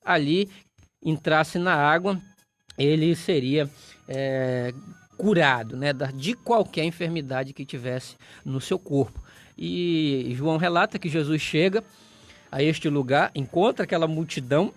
ali entrasse na água, ele seria curado, né, de qualquer enfermidade que tivesse no seu corpo. E João relata que Jesus chega a este lugar, encontra aquela multidão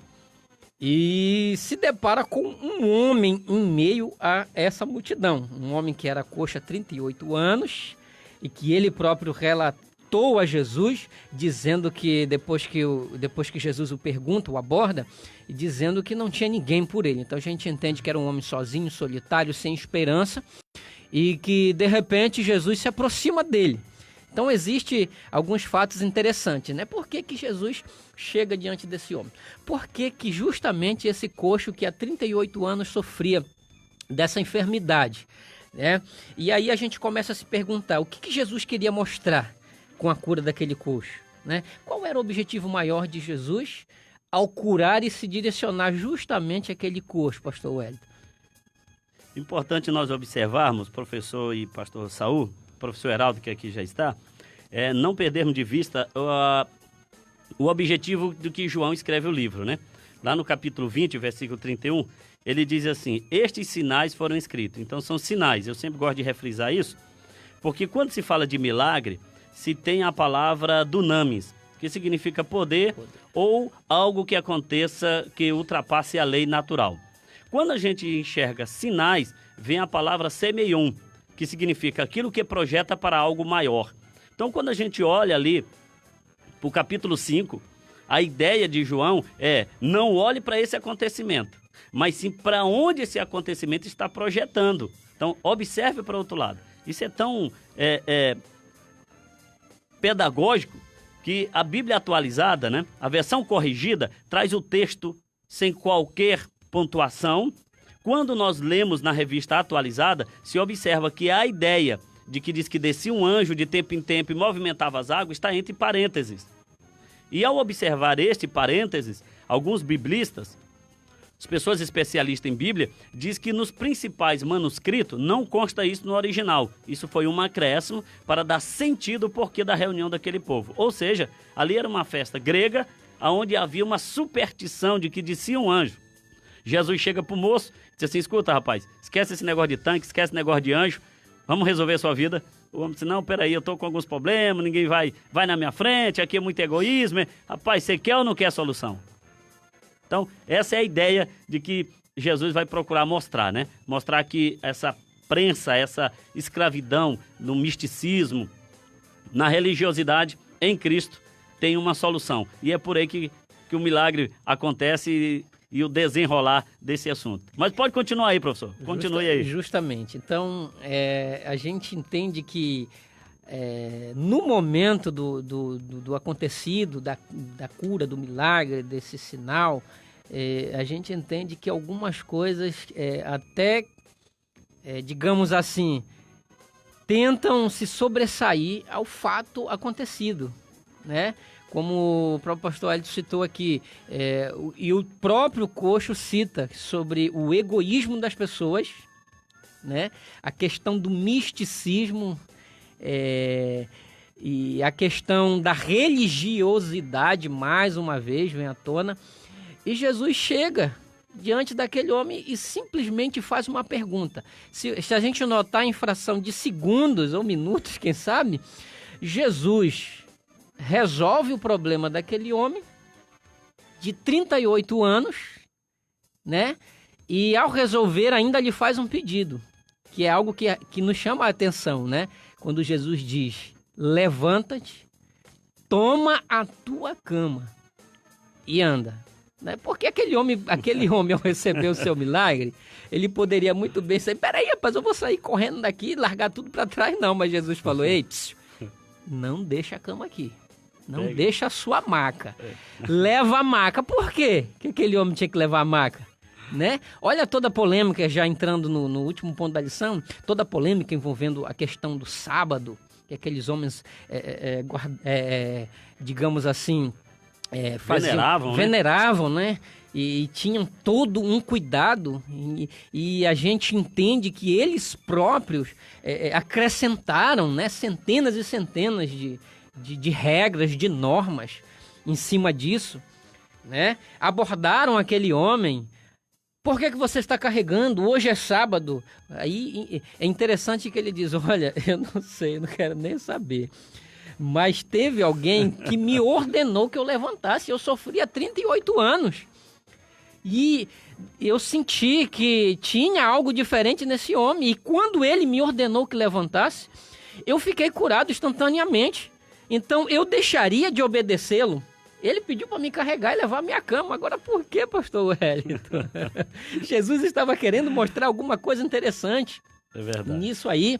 e se depara com um homem em meio a essa multidão. Um homem que era coxo há 38 anos e que ele próprio relatou a Jesus, dizendo que depois que Jesus o pergunta, o aborda, e dizendo que não tinha ninguém por ele. Então a gente entende que era um homem sozinho, solitário, sem esperança, e que de repente Jesus se aproxima dele. Então existe alguns fatos interessantes, né? Por que Jesus chega diante desse homem? Por que justamente esse coxo que há 38 anos sofria dessa enfermidade, né? E aí a gente começa a se perguntar, o que Jesus queria mostrar com a cura daquele coxo, né? Qual era o objetivo maior de Jesus ao curar e se direcionar justamente àquele coxo, pastor Wellington? Importante nós observarmos, professor e pastor Saul, professor Heraldo, que aqui já está, não perdermos de vista o objetivo do que João escreve o livro, né? Lá no capítulo 20, versículo 31, ele diz assim, estes sinais foram escritos. Então são sinais, eu sempre gosto de refrisar isso, porque quando se fala de milagre, se tem a palavra dunamis, que significa poder ou algo que aconteça que ultrapasse a lei natural. Quando a gente enxerga sinais, vem a palavra semeion, que significa aquilo que projeta para algo maior. Então, quando a gente olha ali para o capítulo 5, a ideia de João é não olhe para esse acontecimento, mas sim para onde esse acontecimento está projetando. Então, observe para o outro lado. Isso é tão pedagógico que a Bíblia atualizada, né, a versão corrigida, traz o texto sem qualquer pontuação. Quando nós lemos na revista atualizada, se observa que a ideia de que diz que descia um anjo de tempo em tempo e movimentava as águas está entre parênteses. E ao observar este parênteses, alguns biblistas, as pessoas especialistas em Bíblia, diz que nos principais manuscritos não consta isso no original. Isso foi um acréscimo para dar sentido ao porquê da reunião daquele povo. Ou seja, ali era uma festa grega, onde havia uma superstição de que descia um anjo. Jesus chega pro moço e diz assim, escuta rapaz, esquece esse negócio de tanque, esquece esse negócio de anjo, vamos resolver a sua vida. O homem disse, não, peraí, eu tô com alguns problemas, ninguém vai na minha frente, aqui é muito egoísmo. Rapaz, você quer ou não quer a solução? Então, essa é a ideia de que Jesus vai procurar mostrar, né? Mostrar que essa prensa, essa escravidão no misticismo, na religiosidade, em Cristo, tem uma solução. E é por aí que o milagre acontece e o desenrolar desse assunto. Mas pode continuar aí, professor. Continue aí. Justamente. Então, a gente entende que no momento do acontecido, da cura, do milagre, desse sinal, a gente entende que algumas coisas até, digamos assim, tentam se sobressair ao fato acontecido, né? Como o próprio pastor Wellington citou aqui, e o próprio coxo cita sobre o egoísmo das pessoas, né? A questão do misticismo e a questão da religiosidade, mais uma vez, vem à tona. E Jesus chega diante daquele homem e simplesmente faz uma pergunta. Se a gente notar em fração de segundos ou minutos, quem sabe, Jesus resolve o problema daquele homem de 38 anos, né? E ao resolver ainda lhe faz um pedido, que é algo que nos chama a atenção, né? Quando Jesus diz, levanta-te, toma a tua cama e anda. Né? Porque aquele homem ao receber o seu milagre, ele poderia muito bem sair, peraí rapaz, eu vou sair correndo daqui e largar tudo para trás, não. Mas Jesus falou, ei, não deixa a cama aqui. Não deixa a sua maca. Leva a maca. Por quê que aquele homem tinha que levar a maca? Né? Olha toda a polêmica, já entrando no último ponto da lição, toda a polêmica envolvendo a questão do sábado, que aqueles homens, digamos assim, veneravam, né? E tinham todo um cuidado, e a gente entende que eles próprios acrescentaram, né, centenas e centenas de regras, de normas em cima disso. né? Abordaram aquele homem. Por que você está carregando? Hoje é sábado. Aí é interessante que ele diz, olha, eu não sei, eu não quero nem saber. Mas teve alguém que me ordenou que eu levantasse. Eu sofria 38 anos. E eu senti que tinha algo diferente nesse homem. E quando ele me ordenou que levantasse, eu fiquei curado instantaneamente. Então eu deixaria de obedecê-lo. Ele pediu para me carregar e levar a minha cama. Agora, por que, pastor Wellington? Jesus estava querendo mostrar alguma coisa interessante. É verdade. Nisso aí,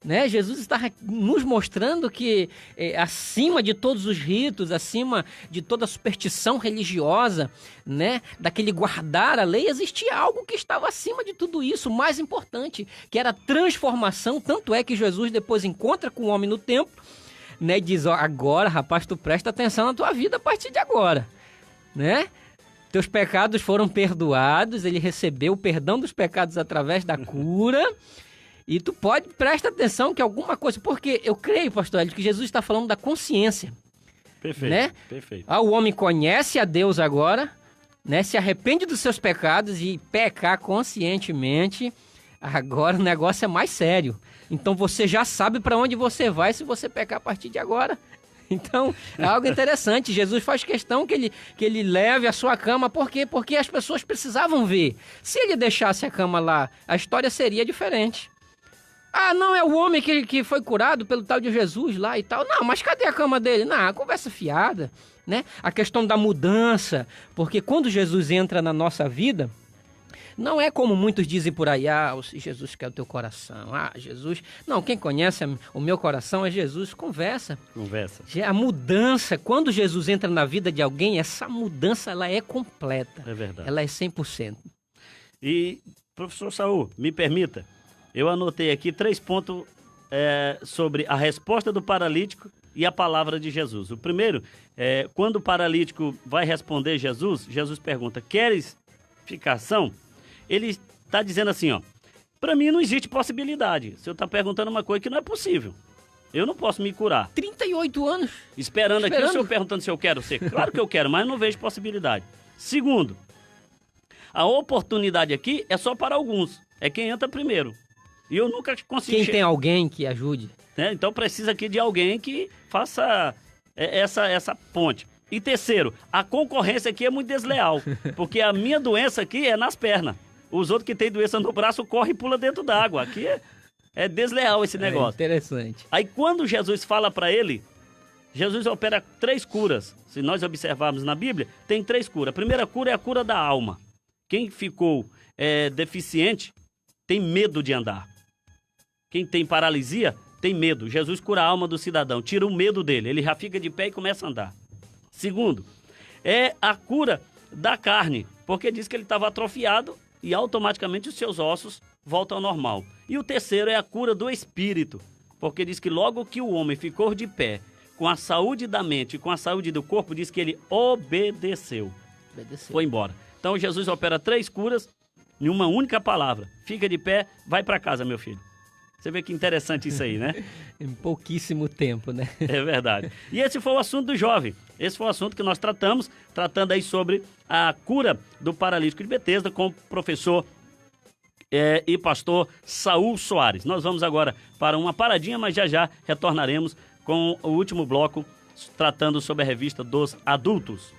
né? Jesus estava nos mostrando que acima de todos os ritos, acima de toda a superstição religiosa, né? Daquele guardar a lei, existia algo que estava acima de tudo isso, o mais importante, que era a transformação. Tanto é que Jesus depois encontra com o homem no templo, né, e diz, ó, agora, rapaz, tu presta atenção na tua vida a partir de agora, né? Teus pecados foram perdoados, ele recebeu o perdão dos pecados através da cura, e tu presta atenção que alguma coisa, porque eu creio, pastor Hélio, que Jesus está falando da consciência. Perfeito, né? Perfeito. O homem conhece a Deus agora, né, se arrepende dos seus pecados e pecar conscientemente, agora o negócio é mais sério. Então você já sabe para onde você vai se você pecar a partir de agora. Então é algo interessante. Jesus faz questão que ele leve a sua cama. Por quê? Porque as pessoas precisavam ver. Se ele deixasse a cama lá, a história seria diferente. Ah, não, é o homem que foi curado pelo tal de Jesus lá e tal. Não, mas cadê a cama dele? Não, conversa fiada, né? A questão da mudança. Porque quando Jesus entra na nossa vida, não é como muitos dizem por aí, Jesus quer o teu coração, Jesus... Não, quem conhece o meu coração é Jesus, conversa. A mudança, quando Jesus entra na vida de alguém, essa mudança, ela é completa. É verdade. Ela é 100%. E, professor Saul, me permita, eu anotei aqui 3 pontos sobre a resposta do paralítico e a palavra de Jesus. O primeiro, quando o paralítico vai responder Jesus, Jesus pergunta, queres ficação? Ele está dizendo assim, ó, para mim não existe possibilidade. O senhor está perguntando uma coisa que não é possível. Eu não posso me curar. 38 anos. Esperando aqui, o senhor perguntando se eu quero ser. Claro que eu quero, mas não vejo possibilidade. Segundo, a oportunidade aqui é só para alguns. É quem entra primeiro. E eu nunca consegui... Quem tem alguém que ajude. Então precisa aqui de alguém que faça essa ponte. E terceiro, a concorrência aqui é muito desleal. Porque a minha doença aqui é nas pernas. Os outros que têm doença no braço correm e pulam dentro d'água. Aqui é desleal esse negócio. Interessante. Aí quando Jesus fala para ele, Jesus opera 3 curas. Se nós observarmos na Bíblia, tem 3 curas. A primeira cura é a cura da alma. Quem ficou deficiente tem medo de andar. Quem tem paralisia tem medo. Jesus cura a alma do cidadão, tira o medo dele. Ele já fica de pé e começa a andar. Segundo, é a cura da carne, porque diz que ele estava atrofiado e automaticamente os seus ossos voltam ao normal. E o terceiro é a cura do espírito, porque diz que logo que o homem ficou de pé, com a saúde da mente e com a saúde do corpo, diz que ele obedeceu. Foi embora. Então Jesus opera 3 curas em uma única palavra. Fica de pé, vai para casa, meu filho. Você vê que interessante isso aí, né? Em pouquíssimo tempo, né? É verdade. E esse foi o assunto do jovem. Esse foi o assunto que nós tratando aí sobre a cura do paralítico de Betesda com o professor e pastor Saul Soares. Nós vamos agora para uma paradinha, mas já retornaremos com o último bloco tratando sobre a revista dos adultos.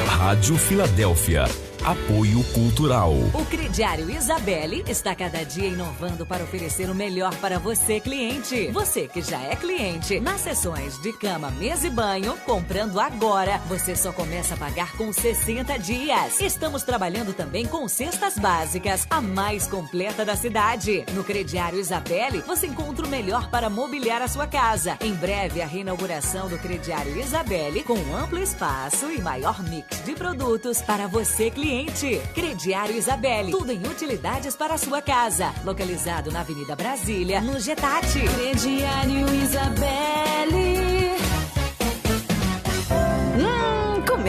Rádio Filadélfia. Apoio Cultural. O Crediário Isabelle está cada dia inovando para oferecer o melhor para você, cliente. Você que já é cliente, nas seções de cama, mesa e banho, comprando agora, você só começa a pagar com 60 dias. Estamos trabalhando também com cestas básicas, a mais completa da cidade. No Crediário Isabelle, você encontra o melhor para mobiliar a sua casa. Em breve, a reinauguração do Crediário Isabelle, com um amplo espaço e maior mix de produtos para você, cliente. Crediário Isabelle, tudo em utilidades para a sua casa. Localizado na Avenida Brasília, no Getati. Crediário Isabelle.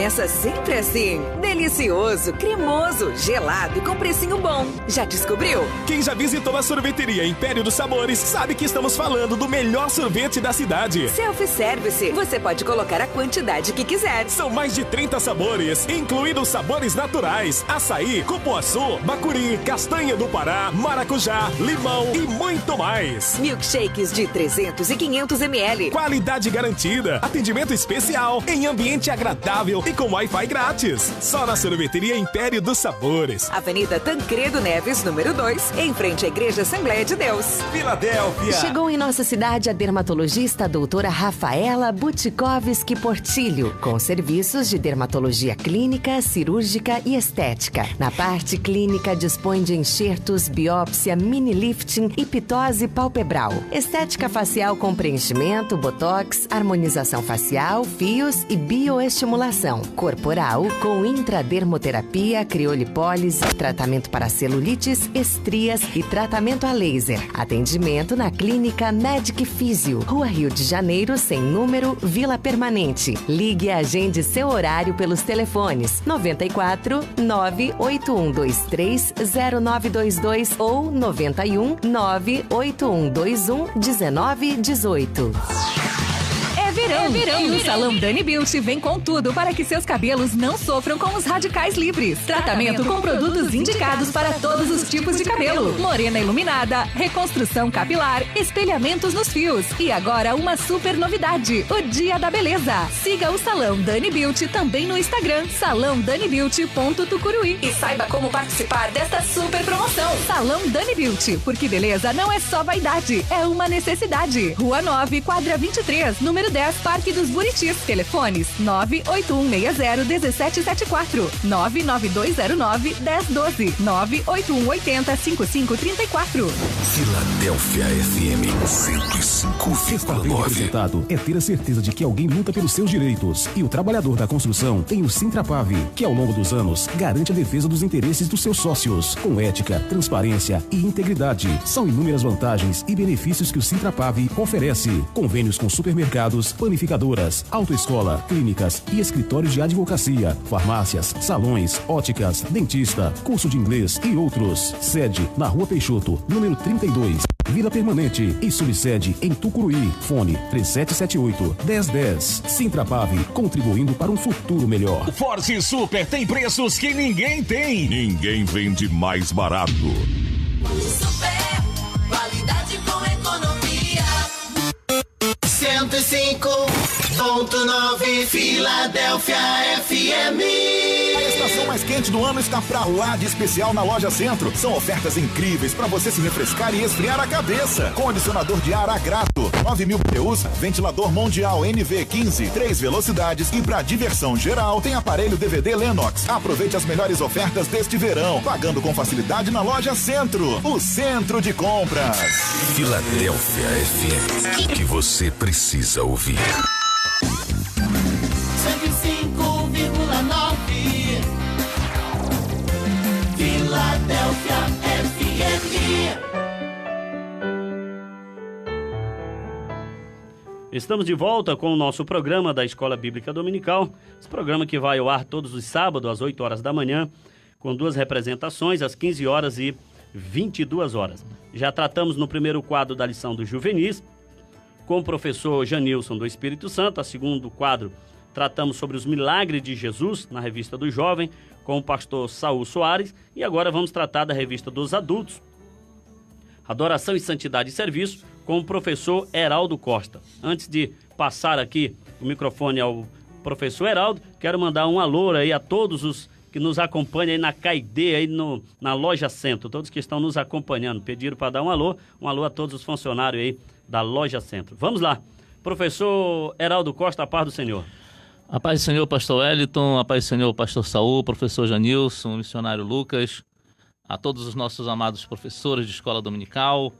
começa sempre assim. Delicioso, cremoso, gelado e com precinho bom. Já descobriu? Quem já visitou a sorveteria Império dos Sabores sabe que estamos falando do melhor sorvete da cidade. Self-service. Você pode colocar a quantidade que quiser. São mais de 30 sabores, incluindo sabores naturais, açaí, cupuaçu, bacuri, castanha do Pará, maracujá, limão e muito mais. Milkshakes de 300 e 500 ml. Qualidade garantida, atendimento especial, em ambiente agradável e com Wi-Fi grátis. Só na sorveteria Império dos Sabores. Avenida Tancredo Neves, número 2, em frente à Igreja Assembleia de Deus. Filadélfia. Chegou em nossa cidade a dermatologista doutora Rafaela Butikovski Portilho, com serviços de dermatologia clínica, cirúrgica e estética. Na parte clínica dispõe de enxertos, biópsia, mini lifting e pitose palpebral. Estética facial com preenchimento, botox, harmonização facial, fios e bioestimulação. Corporal com intradermoterapia, criolipólise, tratamento para celulites, estrias e tratamento a laser. Atendimento na clínica Medic Físio, Rua Rio de Janeiro, sem número, Vila Permanente. Ligue e agende seu horário pelos telefones 94 98123 0922 ou 91 98121 1918. É verão e o Salão Dani Beauty vem com tudo para que seus cabelos não sofram com os radicais livres. Tratamento com produtos indicados para todos os tipos de cabelo. Morena iluminada, reconstrução capilar, espelhamentos nos fios. E agora uma super novidade, o Dia da Beleza. Siga o Salão Dani Beauty também no Instagram, salãodanibeauty.tucuruí. E saiba como participar desta super promoção. Salão Dani Beauty, porque beleza não é só vaidade, é uma necessidade. Rua 9, quadra 23, número 10, Parque dos Buritis. Telefones 98160-1774, 99209-1012, 98180-5534. Filadélfia FM 105,9. Estar bem representado é ter a certeza de que alguém luta pelos seus direitos. E o trabalhador da construção tem o Sintrapave, que ao longo dos anos garante a defesa dos interesses dos seus sócios. Com ética, transparência e integridade. São inúmeras vantagens e benefícios que o Sintrapave oferece. Convênios com supermercados, panificadoras, autoescola, clínicas e escritórios de advocacia, farmácias, salões, óticas, dentista, curso de inglês e outros. Sede na Rua Peixoto, número 32, Vila Permanente e subsede em Tucuruí. Fone 3778-1010. Sintrapave, contribuindo para um futuro melhor. Forte Super tem preços que ninguém tem. Ninguém vende mais barato. Super, qualidade com economia. 105.9 Filadélfia FM. A estação mais quente do ano está pra lá de especial na Loja Centro. São ofertas incríveis para você se refrescar e esfriar a cabeça. Condicionador de ar Agrato, 9.000 PUs, ventilador Mundial NV15, 3 velocidades e para diversão geral tem aparelho DVD Lennox. Aproveite as melhores ofertas deste verão, pagando com facilidade na Loja Centro, o centro de compras. Filadélfia FM, o que você precisa ouvir. 105,9 Filadélfia FM. Estamos de volta com o nosso programa da Escola Bíblica Dominical. Esse programa que vai ao ar todos os sábados às 8 horas da manhã, com 2 representações às 15 horas e 22 horas. Já tratamos no primeiro quadro da lição dos juvenis, com o professor Janilson do Espírito Santo. A segundo quadro, tratamos sobre os milagres de Jesus, na revista do Jovem, com o pastor Saul Soares. E agora vamos tratar da revista dos adultos, Adoração e Santidade e Serviço, com o professor Heraldo Costa. Antes de passar aqui o microfone ao professor Heraldo, quero mandar um alô aí a todos os que nos acompanham aí na Caidê, aí na Loja Centro, todos que estão nos acompanhando. Pediram para dar um alô a todos os funcionários aí da Loja Centro. Vamos lá. Professor Heraldo Costa, a paz do Senhor. A paz do Senhor, pastor Wellington, a paz do Senhor, pastor Saul, professor Janilson, missionário Lucas, a todos os nossos amados professores de escola dominical,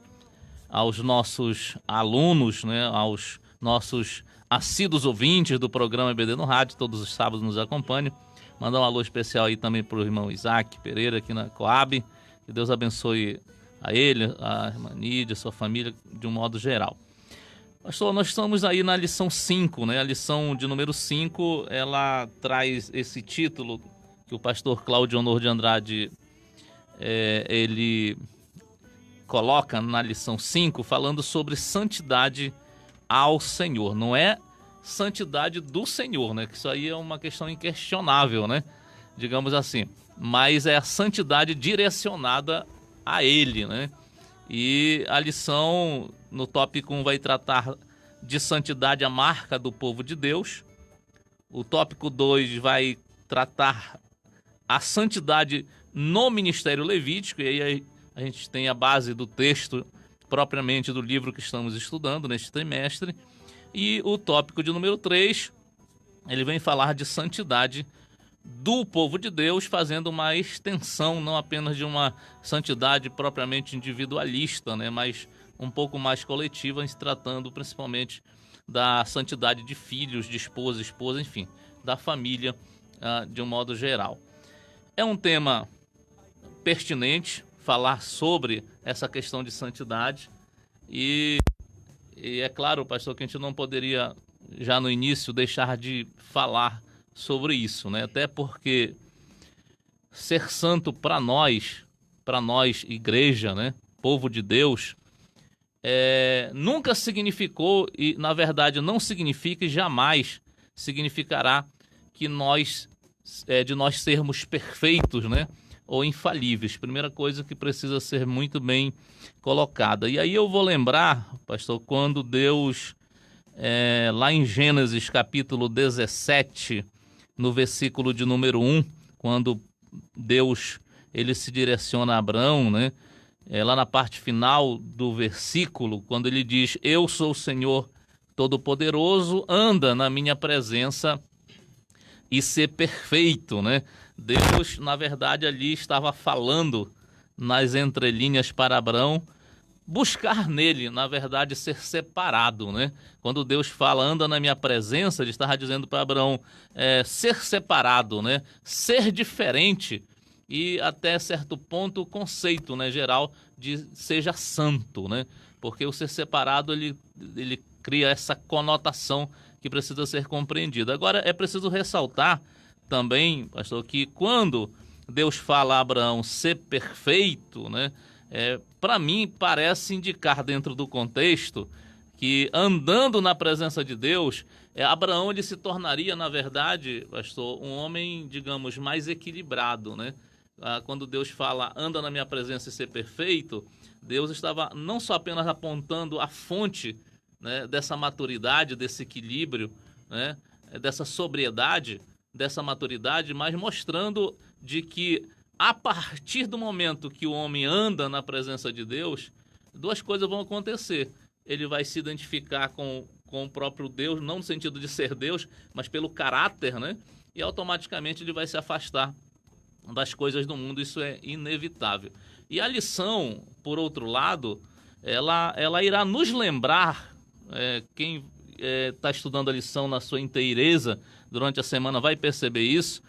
aos nossos alunos, né, aos nossos assíduos ouvintes do programa EBD no Rádio, todos os sábados nos acompanham. Mandar um alô especial aí também para o irmão Isaac Pereira aqui na Coab. Que Deus abençoe a ele, a irmã Nídia, a sua família, de um modo geral. Pastor, nós estamos aí na lição 5, né? A lição de número 5, ela traz esse título que o pastor Cláudio Honor de Andrade, ele coloca na lição 5, falando sobre santidade ao Senhor. Não é santidade do Senhor, né? Que isso aí é uma questão inquestionável, né? Digamos assim. Mas é a santidade direcionada a Ele, né? E a lição no tópico 1 vai tratar de santidade, a marca do povo de Deus. O tópico 2 vai tratar a santidade no ministério levítico, e aí a gente tem a base do texto propriamente do livro que estamos estudando neste trimestre. E o tópico de número 3, ele vem falar de santidade do povo de Deus, fazendo uma extensão não apenas de uma santidade propriamente individualista, né, mas um pouco mais coletiva, se tratando principalmente da santidade de filhos, de esposa, enfim, da família de um modo geral. É um tema pertinente falar sobre essa questão de santidade e é claro, pastor, que a gente não poderia já no início deixar de falar sobre isso, né? Até porque ser santo para nós igreja, né, povo de Deus, nunca significou e na verdade não significa e jamais significará que de nós sermos perfeitos, né, ou infalíveis. Primeira coisa que precisa ser muito bem colocada. E aí eu vou lembrar, pastor, quando Deus, lá em Gênesis capítulo 17, no versículo de número 1, quando Deus ele se direciona a Abraão, né? Lá na parte final do versículo, quando ele diz: eu sou o Senhor Todo-Poderoso, anda na minha presença e ser perfeito, né? Deus, na verdade, ali estava falando nas entrelinhas para Abraão buscar nele, na verdade, ser separado, né? Quando Deus fala, anda na minha presença, ele estava dizendo para Abraão ser separado, né? Ser diferente e até certo ponto o conceito, né, geral de seja santo, né? Porque o ser separado, ele cria essa conotação que precisa ser compreendida. Agora, é preciso ressaltar também, pastor, que quando Deus fala a Abraão ser perfeito, né? Para mim, parece indicar dentro do contexto que andando na presença de Deus, Abraão ele se tornaria, na verdade, pastor, um homem, digamos, mais equilibrado, né? Quando Deus fala, anda na minha presença e ser perfeito, Deus estava não só apenas apontando a fonte, né, dessa maturidade, desse equilíbrio, né, dessa sobriedade, dessa maturidade, mas mostrando de que a partir do momento que o homem anda na presença de Deus, duas coisas vão acontecer. Ele vai se identificar com o próprio Deus, não no sentido de ser Deus, mas pelo caráter, né? E automaticamente ele vai se afastar das coisas do mundo, isso é inevitável. E a lição, por outro lado, ela irá nos lembrar, quem está estudando a lição na sua inteireza durante a semana vai perceber isso,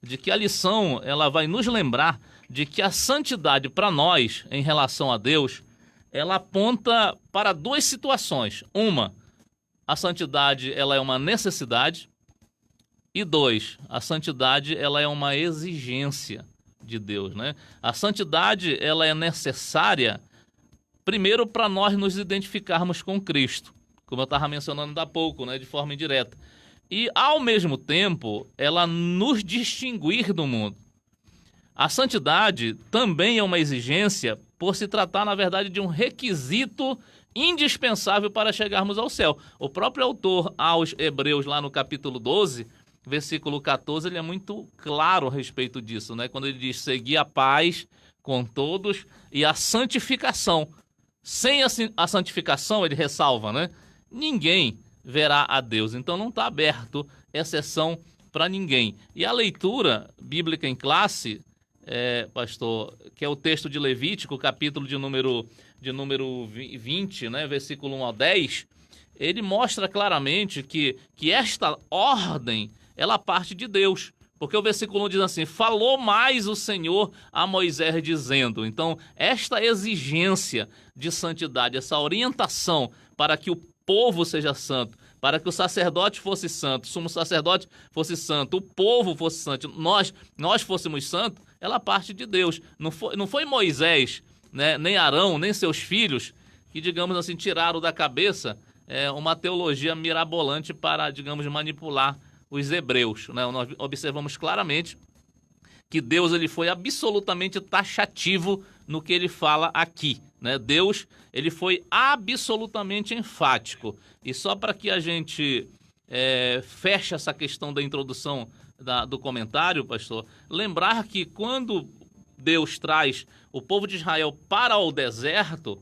de que a lição ela vai nos lembrar de que a santidade para nós, em relação a Deus, ela aponta para duas situações. Uma, a santidade ela é uma necessidade, e dois, a santidade ela é uma exigência de Deus, né? A santidade ela é necessária, primeiro, para nós nos identificarmos com Cristo, como eu estava mencionando ainda há pouco, né, de forma indireta. E, ao mesmo tempo, ela nos distinguir do mundo. A santidade também é uma exigência por se tratar, na verdade, de um requisito indispensável para chegarmos ao céu. O próprio autor aos Hebreus, lá no capítulo 12, versículo 14, ele é muito claro a respeito disso, né? Quando ele diz, seguir a paz com todos e a santificação. Sem a santificação, ele ressalva, né? Ninguém verá a Deus. Então não está aberto exceção para ninguém. E a leitura bíblica em classe, pastor, que é o texto de Levítico, capítulo de número 20, né, versículo 1 ao 10, ele mostra claramente que esta ordem, ela parte de Deus. Porque o versículo 1 diz assim, falou mais o Senhor a Moisés dizendo. Então, esta exigência de santidade, essa orientação para que o povo seja santo, para que o sacerdote fosse santo, o sumo sacerdote fosse santo, o povo fosse santo, nós fôssemos santos, ela parte de Deus. Não foi Moisés, né, nem Arão, nem seus filhos, que, digamos assim, tiraram da cabeça uma teologia mirabolante para, digamos, manipular os hebreus, né? Nós observamos claramente que Deus ele foi absolutamente taxativo no que ele fala aqui, né? Deus ele foi absolutamente enfático. E só para que a gente feche essa questão da introdução do comentário, pastor, lembrar que quando Deus traz o povo de Israel para o deserto,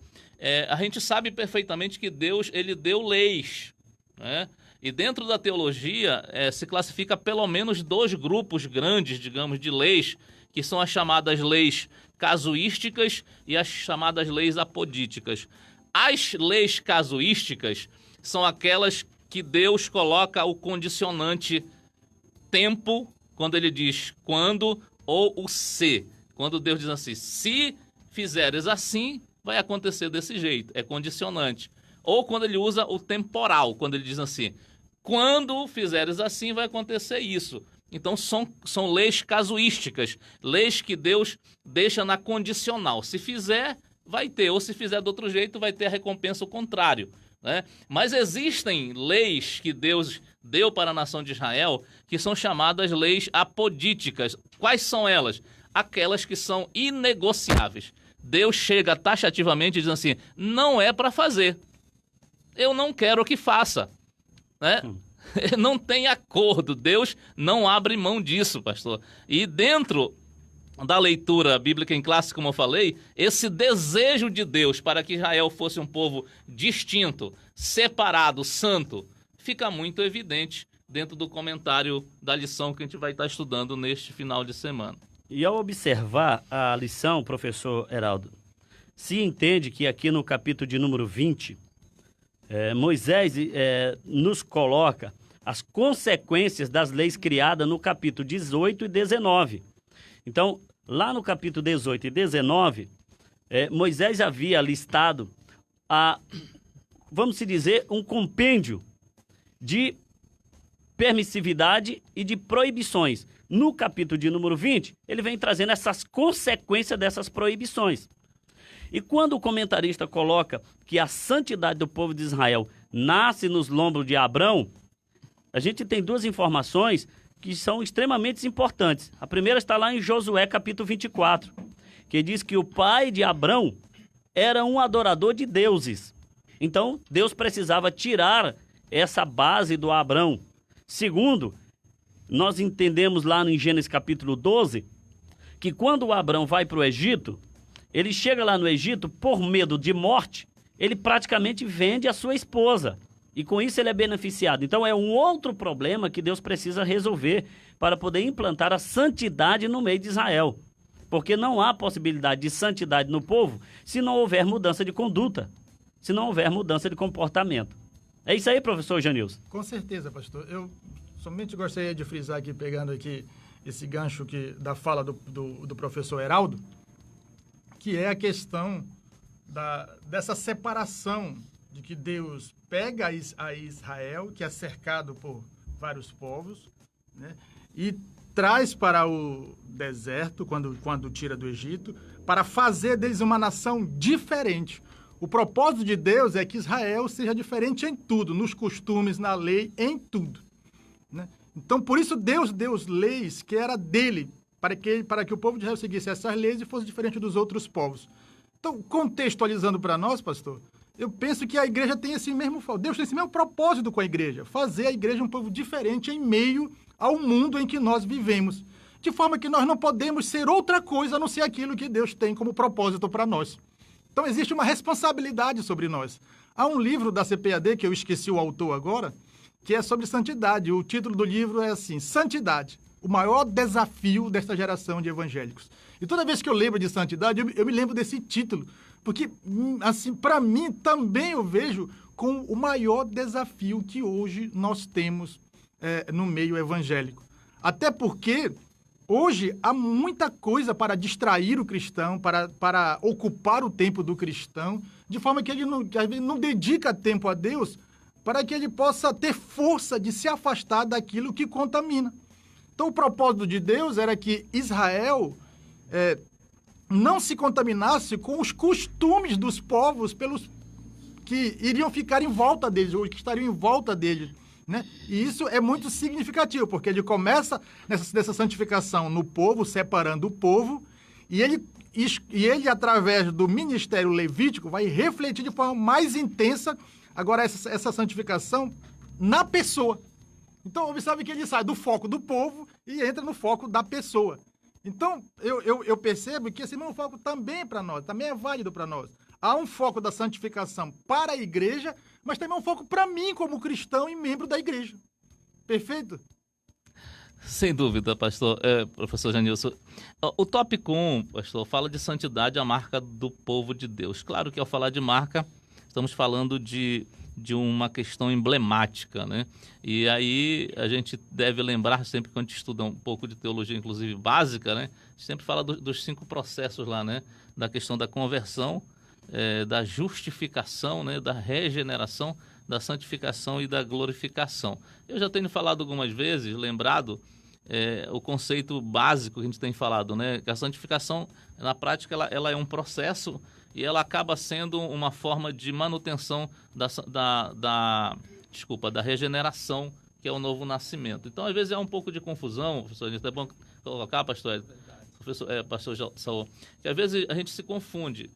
a gente sabe perfeitamente que Deus ele deu leis, né? E dentro da teologia se classifica pelo menos 2 grupos grandes, digamos, de leis, que são as chamadas leis casuísticas e as chamadas leis apodíticas. As leis casuísticas são aquelas que Deus coloca o condicionante tempo, quando ele diz quando, ou o se. Quando Deus diz assim, se fizeres assim, vai acontecer desse jeito, é condicionante. Ou quando ele usa o temporal, quando ele diz assim, quando fizeres assim, vai acontecer isso. Então são leis casuísticas, leis que Deus deixa na condicional. Se fizer, vai ter, ou se fizer de outro jeito, vai ter a recompensa ao contrário, né? Mas existem leis que Deus deu para a nação de Israel, que são chamadas leis apodíticas. Quais são elas? Aquelas que são inegociáveis. Deus chega taxativamente e diz assim, não é para fazer. Eu não quero que faça, né? Não tem acordo. Deus não abre mão disso, pastor. E dentro da leitura bíblica em classe, como eu falei, esse desejo de Deus para que Israel fosse um povo distinto, separado, santo, fica muito evidente dentro do comentário da lição que a gente vai estar estudando neste final de semana. E ao observar a lição, professor Heraldo, se entende que aqui no capítulo de número 20, Moisés nos coloca as consequências das leis criadas no capítulo 18 e 19. Então, lá no capítulo 18 e 19, Moisés havia listado, vamos dizer, um compêndio de permissividade e de proibições. No capítulo de número 20, ele vem trazendo essas consequências dessas proibições. E quando o comentarista coloca que a santidade do povo de Israel nasce nos lombos de Abrão, a gente tem 2 informações que são extremamente importantes. A primeira está lá em Josué, capítulo 24, que diz que o pai de Abrão era um adorador de deuses. Então, Deus precisava tirar essa base do Abrão. Segundo, nós entendemos lá em Gênesis capítulo 12, que quando o Abrão vai para o Egito, ele chega lá no Egito, por medo de morte, ele praticamente vende a sua esposa. E com isso ele é beneficiado. Então é um outro problema que Deus precisa resolver para poder implantar a santidade no meio de Israel. Porque não há possibilidade de santidade no povo se não houver mudança de conduta, se não houver mudança de comportamento. É isso aí, professor Janilson? Com certeza, pastor. Eu somente gostaria de frisar aqui, pegando aqui esse gancho da fala do professor Heraldo, que é a questão dessa separação de que Deus pega a Israel, que é cercado por vários povos, né, e traz para o deserto, quando tira do Egito, para fazer deles uma nação diferente. O propósito de Deus é que Israel seja diferente em tudo, nos costumes, na lei, em tudo, né? Então, por isso, Deus deu leis que era dele, para que o povo de Israel seguisse essas leis e fosse diferente dos outros povos. Então, contextualizando para nós, pastor, eu penso que a igreja tem esse mesmo... Deus tem esse mesmo propósito com a igreja, fazer a igreja um povo diferente em meio ao mundo em que nós vivemos, de forma que nós não podemos ser outra coisa a não ser aquilo que Deus tem como propósito para nós. Então, existe uma responsabilidade sobre nós. Há um livro da CPAD, que eu esqueci o autor agora, que é sobre santidade. O título do livro é assim, Santidade, o maior desafio desta geração de evangélicos. E toda vez que eu lembro de santidade, eu me lembro desse título, porque, assim, para mim, também eu vejo com o maior desafio que hoje nós temos no meio evangélico. Até porque hoje há muita coisa para distrair o cristão, para ocupar o tempo do cristão, de forma que ele não dedica tempo a Deus para que ele possa ter força de se afastar daquilo que contamina. Então, o propósito de Deus era que Israel não se contaminasse com os costumes dos povos que iriam ficar em volta deles, ou que estariam em volta deles, né? E isso é muito significativo, porque ele começa nessa santificação no povo, separando o povo, e ele, através do ministério levítico, vai refletir de forma mais intensa agora essa santificação na pessoa. Então, observe que ele sai do foco do povo e entra no foco da pessoa. Então, eu percebo que esse mesmo foco também é para nós, também é válido para nós. Há um foco da santificação para a igreja, mas também um foco para mim como cristão e membro da igreja. Perfeito? Sem dúvida, professor Janilson. O tópico 1, pastor, fala de santidade, a marca do povo de Deus. Claro que ao falar de marca, estamos falando de uma questão emblemática, né? E aí a gente deve lembrar sempre, quando a gente estuda um pouco de teologia, inclusive básica, né? A gente sempre fala dos 5 processos lá, né? Da questão da conversão, da justificação, né? Da regeneração, da santificação e da glorificação. Eu já tenho falado algumas vezes, lembrado, o conceito básico que a gente tem falado, né? Que a santificação, na prática, ela é um processo e ela acaba sendo uma forma de manutenção da regeneração, que é o novo nascimento. Então, às vezes, é um pouco de confusão, professor, é bom colocar, pastor Saul, que às vezes a gente se confunde.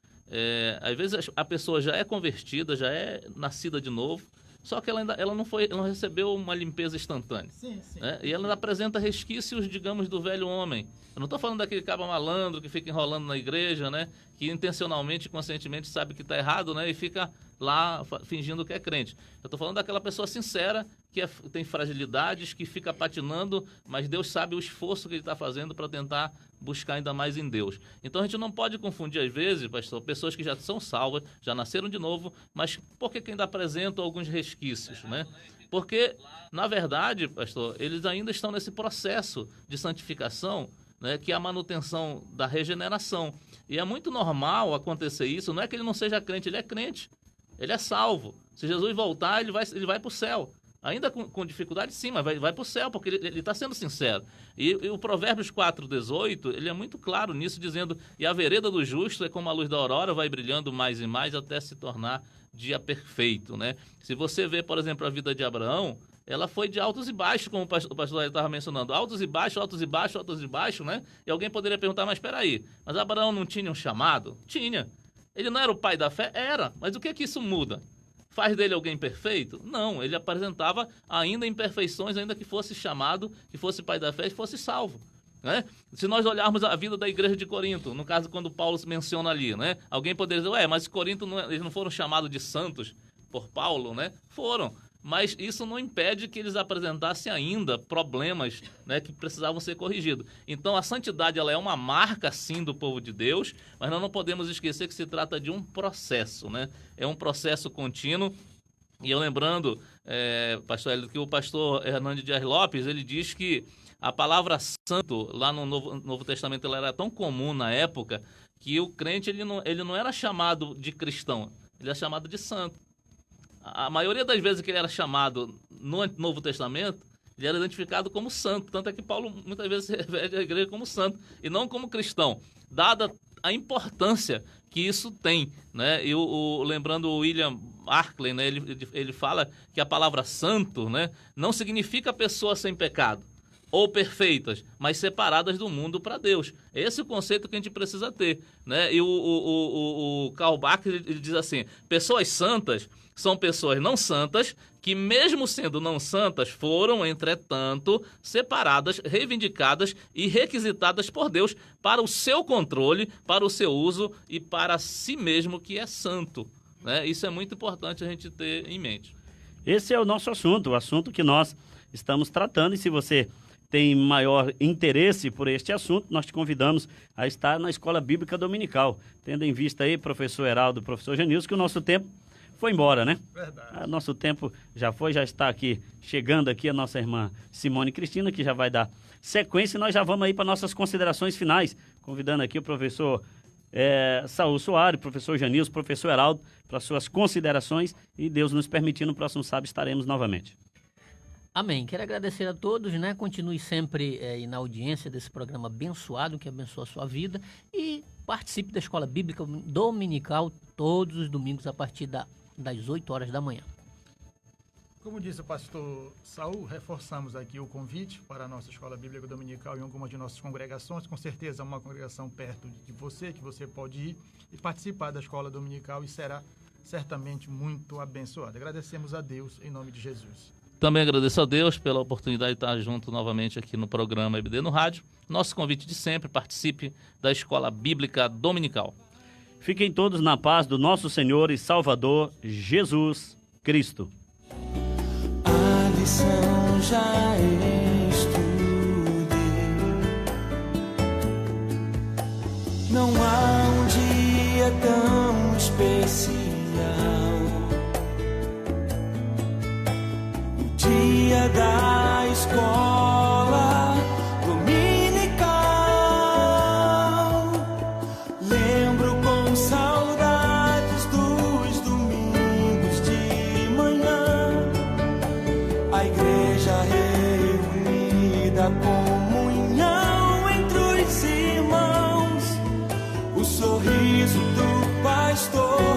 Às vezes a pessoa já é convertida, já é nascida de novo, só que ela não recebeu uma limpeza instantânea. Sim, sim. Né? E ela ainda apresenta resquícios, digamos, do velho homem. Eu não estou falando daquele caba malandro que fica enrolando na igreja, né? Que intencionalmente, conscientemente sabe que está errado, né? E fica lá fingindo que é crente. Eu estou falando daquela pessoa sincera que tem fragilidades, que fica patinando, mas Deus sabe o esforço que ele está fazendo para tentar buscar ainda mais em Deus. Então a gente não pode confundir, às vezes, pastor, pessoas que já são salvas, já nasceram de novo, mas por que ainda apresentam alguns resquícios, né? Porque, na verdade, pastor, eles ainda estão nesse processo de santificação, né, que é a manutenção da regeneração. E é muito normal acontecer isso, não é que ele não seja crente, ele é crente, ele é salvo. Se Jesus voltar, ele vai para o céu. Ainda com dificuldade, sim, mas vai para o céu, porque ele está sendo sincero. E o Provérbios 4:18, ele é muito claro nisso, dizendo: e a vereda do justo é como a luz da aurora, vai brilhando mais e mais até se tornar dia perfeito, né? Se você vê, por exemplo, a vida de Abraão, ela foi de altos e baixos, como o pastor estava mencionando. Altos e baixos, altos e baixos, altos e baixos, né? E alguém poderia perguntar, mas espera aí, mas Abraão não tinha um chamado? Tinha. Ele não era o pai da fé? Era. Mas o que é que isso muda? Faz dele alguém perfeito? Não, ele apresentava ainda imperfeições, ainda que fosse chamado, que fosse pai da fé e fosse salvo. Né? Se nós olharmos a vida da igreja de Corinto, no caso quando Paulo se menciona ali, né? Alguém poderia dizer, mas Corinto eles não foram chamados de santos por Paulo, né? Foram. Mas isso não impede que eles apresentassem ainda problemas, né, que precisavam ser corrigidos. Então, a santidade ela é uma marca, sim, do povo de Deus, mas nós não podemos esquecer que se trata de um processo, né? É um processo contínuo. E eu lembrando, pastor Hélio, que o pastor Hernandes Dias Lopes, ele diz que a palavra santo, lá no Novo Testamento, ela era tão comum na época, que o crente ele não era chamado de cristão, ele era chamado de santo. A maioria das vezes que ele era chamado no Novo Testamento, ele era identificado como santo. Tanto é que Paulo muitas vezes se refere à igreja como santo e não como cristão, dada a importância que isso tem, né? E lembrando o William Barclay, né? Ele fala que a palavra santo, né, não significa pessoa sem pecado ou perfeitas, mas separadas do mundo para Deus. Esse é o conceito que a gente precisa ter, né? E o Karl Barth, ele diz assim, pessoas santas são pessoas não santas que, mesmo sendo não santas, foram, entretanto, separadas, reivindicadas e requisitadas por Deus para o seu controle, para o seu uso e para si mesmo, que é santo, né? Isso é muito importante a gente ter em mente. Esse é o nosso assunto, o assunto que nós estamos tratando, e se você tem maior interesse por este assunto, nós te convidamos a estar na Escola Bíblica Dominical, tendo em vista aí, professor Heraldo, professor Janilson, que o nosso tempo foi embora, né? Verdade. Nosso tempo já está aqui, chegando aqui a nossa irmã Simone Cristina, que já vai dar sequência, e nós já vamos aí para nossas considerações finais, convidando aqui o professor Saul Soares, professor Janilson, professor Heraldo, para suas considerações, e Deus nos permitir, no próximo sábado estaremos novamente. Amém. Quero agradecer a todos, né? Continue sempre aí na audiência desse programa abençoado, que abençoa a sua vida, e participe da Escola Bíblica Dominical todos os domingos a partir das 8 horas da manhã. Como disse o pastor Saul, reforçamos aqui o convite para a nossa Escola Bíblica Dominical em alguma de nossas congregações. Com certeza uma congregação perto de você, que você pode ir e participar da Escola Dominical, e será certamente muito abençoado. Agradecemos a Deus em nome de Jesus. Também agradeço a Deus pela oportunidade de estar junto novamente aqui no programa EBD no Rádio. Nosso convite de sempre, participe da Escola Bíblica Dominical. Fiquem todos na paz do nosso Senhor e Salvador Jesus Cristo. A lição já estudei. Não há um dia tão especial, o dia da escola dominical. Lembro com saudades dos domingos de manhã, a igreja reunida, comunhão entre os irmãos, o sorriso do pastor.